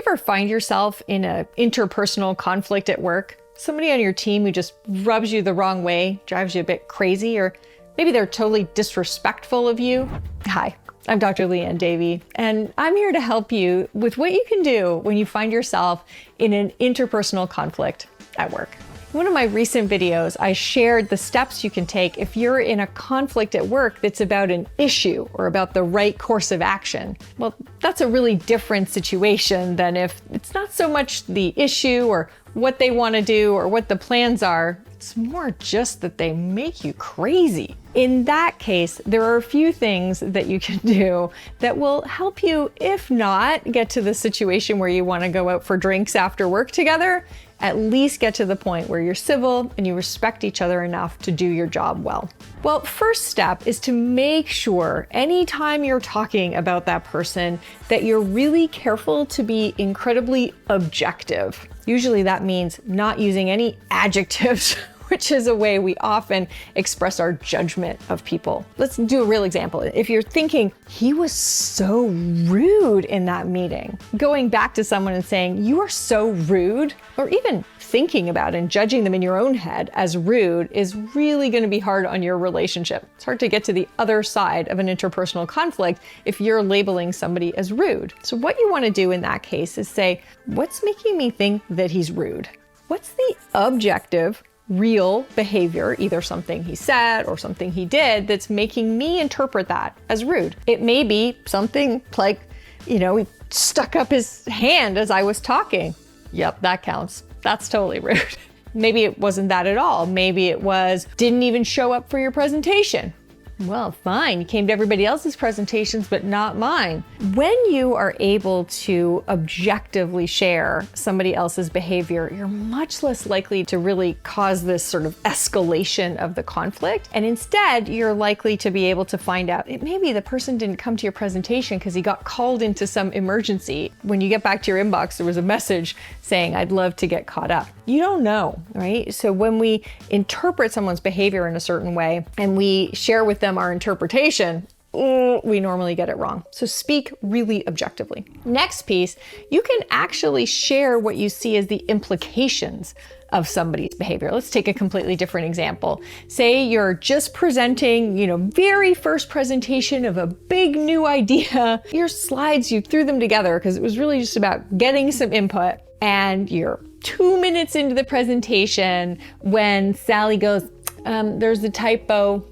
ever find yourself in an interpersonal conflict at work? Somebody on your team who just rubs you the wrong way, drives you a bit crazy, or maybe they're totally disrespectful of you? Hi, I'm Dr. Leanne Davey, and I'm here to help you with what you can do when you find yourself in an interpersonal conflict at work. In one of my recent videos, I shared the steps you can take if you're in a conflict at work that's about an issue or about the right course of action. Well, that's a really different situation than if it's not so much the issue or what they want to do or what the plans are. It's more just that they make you crazy. In that case, there are a few things that you can do that will help you, if not get to the situation where you want to go out for drinks after work together, at least get to the point where you're civil and you respect each other enough to do your job well. Well, first step is to make sure anytime you're talking about that person that you're really careful to be incredibly objective. Usually that means not using any adjectives, which is a way we often express our judgment of people. Let's do a real example. If you're thinking, he was so rude in that meeting, going back to someone and saying, you are so rude, or even thinking about and judging them in your own head as rude is really going to be hard on your relationship. It's hard to get to the other side of an interpersonal conflict if you're labeling somebody as rude. So what you want to do in that case is say, what's making me think that he's rude? What's the objective real behavior, either something he said or something he did, that's making me interpret that as rude? It may be something like, he stuck up his hand as I was talking. Yep, that counts. That's totally rude. Maybe it wasn't that at all. Maybe it was, didn't even show up for your presentation. Well, fine, you came to everybody else's presentations, but not mine. When you are able to objectively share somebody else's behavior, you're much less likely to really cause this sort of escalation of the conflict. And instead, you're likely to be able to find out, maybe the person didn't come to your presentation because he got called into some emergency. When you get back to your inbox, there was a message saying, I'd love to get caught up. You don't know, right? So when we interpret someone's behavior in a certain way and we share with them our interpretation, we normally get it wrong. So speak really objectively. Next piece, you can actually share what you see as the implications of somebody's behavior. Let's take a completely different example. Say you're just presenting, very first presentation of a big new idea. Your slides, you threw them together because it was really just about getting some input, and you're 2 minutes into the presentation when Sally goes, there's a typo.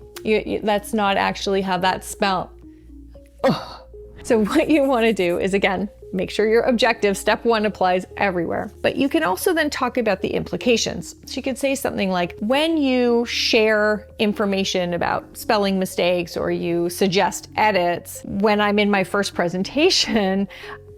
That's not actually how that's spelled. Ugh. So what you want to do is, again, make sure you're objective. Step one applies everywhere. But you can also then talk about the implications. So you could say something like, when you share information about spelling mistakes or you suggest edits, when I'm in my first presentation,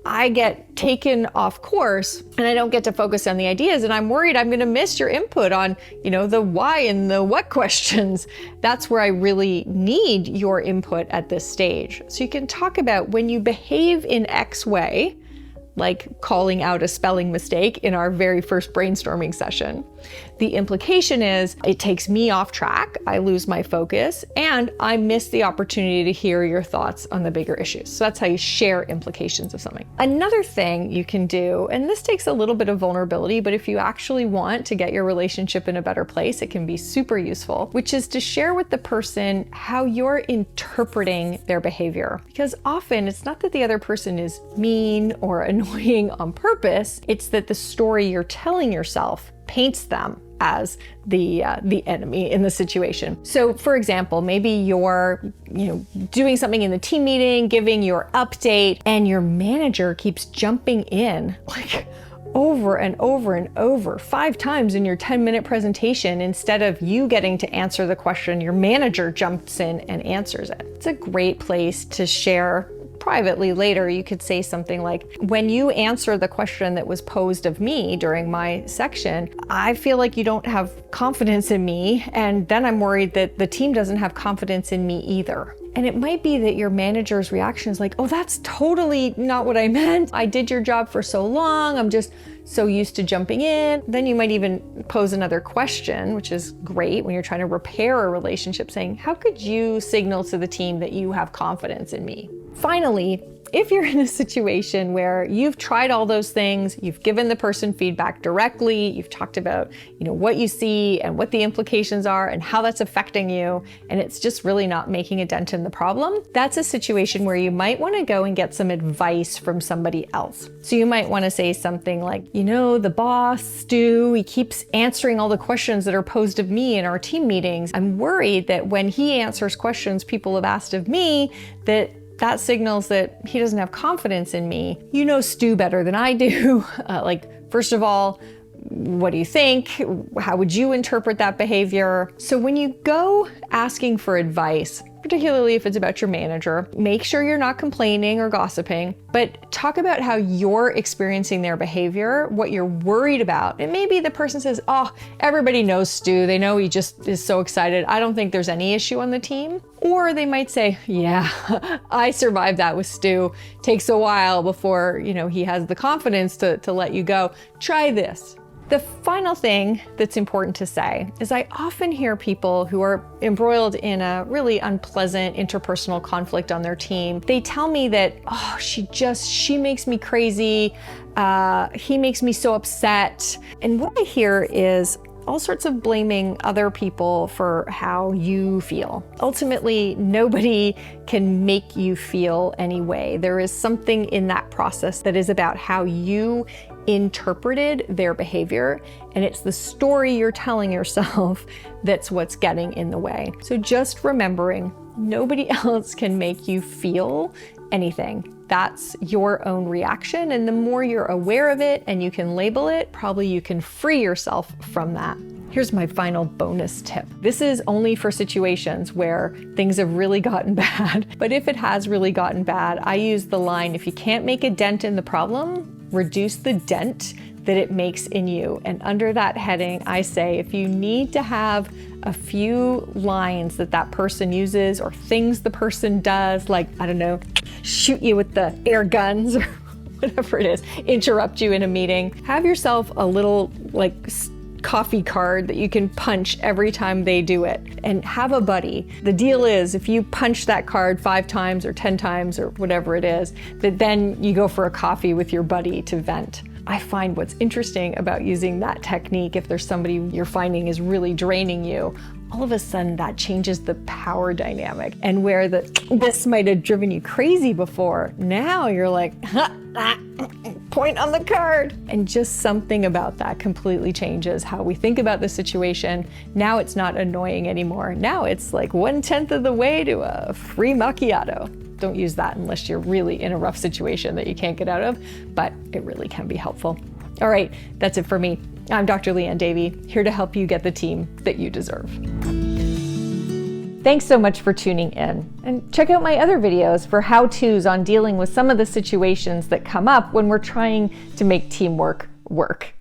I get taken off course and I don't get to focus on the ideas, and I'm worried I'm going to miss your input on, the why and the what questions. That's where I really need your input at this stage. So you can talk about when you behave in X way, like calling out a spelling mistake in our very first brainstorming session. The implication is it takes me off track, I lose my focus, and I miss the opportunity to hear your thoughts on the bigger issues. So that's how you share implications of something. Another thing you can do, and this takes a little bit of vulnerability, but if you actually want to get your relationship in a better place, it can be super useful, which is to share with the person how you're interpreting their behavior. Because often it's not that the other person is mean or annoying on purpose, it's that the story you're telling yourself paints them as the enemy in the situation. So for example, maybe you're doing something in the team meeting, giving your update, and your manager keeps jumping in like over and over and over 5 times in your 10-minute presentation. Instead of you getting to answer the question, your manager jumps in and answers it. It's a great place to share privately later. You could say something like, when you answer the question that was posed of me during my section, I feel like you don't have confidence in me, and then I'm worried that the team doesn't have confidence in me either. And it might be that your manager's reaction is like, oh, that's totally not what I meant. I did your job for so long. I'm just so used to jumping in. Then you might even pose another question, which is great when you're trying to repair a relationship, saying, how could you signal to the team that you have confidence in me? Finally, If you're in a situation where you've tried all those things, you've given the person feedback directly, you've talked about, what you see and what the implications are and how that's affecting you, and it's just really not making a dent in the problem, that's a situation where you might want to go and get some advice from somebody else. So you might want to say something like, the boss, Stu, he keeps answering all the questions that are posed of me in our team meetings. I'm worried that when he answers questions people have asked of me, that signals that he doesn't have confidence in me. You know Stu better than I do. First of all, what do you think? How would you interpret that behavior? So when you go asking for advice, particularly if it's about your manager, make sure you're not complaining or gossiping, but talk about how you're experiencing their behavior, what you're worried about. And maybe the person says, oh, everybody knows Stu. They know he just is so excited. I don't think there's any issue on the team. Or they might say, yeah, I survived that with Stu. Takes a while before, he has the confidence to let you go. Try this. The final thing that's important to say is I often hear people who are embroiled in a really unpleasant interpersonal conflict on their team. They tell me that, she makes me crazy. He makes me so upset. And what I hear is all sorts of blaming other people for how you feel. Ultimately, nobody can make you feel any way. There is something in that process that is about how you interpreted their behavior, and it's the story you're telling yourself that's what's getting in the way. So just remembering, nobody else can make you feel anything. That's your own reaction, and the more you're aware of it and you can label it, probably you can free yourself from that. Here's my final bonus tip. This is only for situations where things have really gotten bad, but if it has really gotten bad, I use the line, if you can't make a dent in the problem, reduce the dent that it makes in you. And under that heading, I say, if you need to have a few lines that person uses or things the person does, like, shoot you with the air guns or whatever it is, interrupt you in a meeting, have yourself a little coffee card that you can punch every time they do it, and have a buddy. The deal is, if you punch that card 5 times or 10 times or whatever it is, that then you go for a coffee with your buddy to vent. I find what's interesting about using that technique, if there's somebody you're finding is really draining you, all of a sudden that changes the power dynamic. And where this might have driven you crazy before, now you're like, point on the card. And just something about that completely changes how we think about the situation. Now it's not annoying anymore. Now it's like 1/10 of the way to a free macchiato. Don't use that unless you're really in a rough situation that you can't get out of, but it really can be helpful. All right, that's it for me. I'm Dr. Leanne Davey, here to help you get the team that you deserve. Thanks so much for tuning in, and check out my other videos for how-tos on dealing with some of the situations that come up when we're trying to make teamwork work.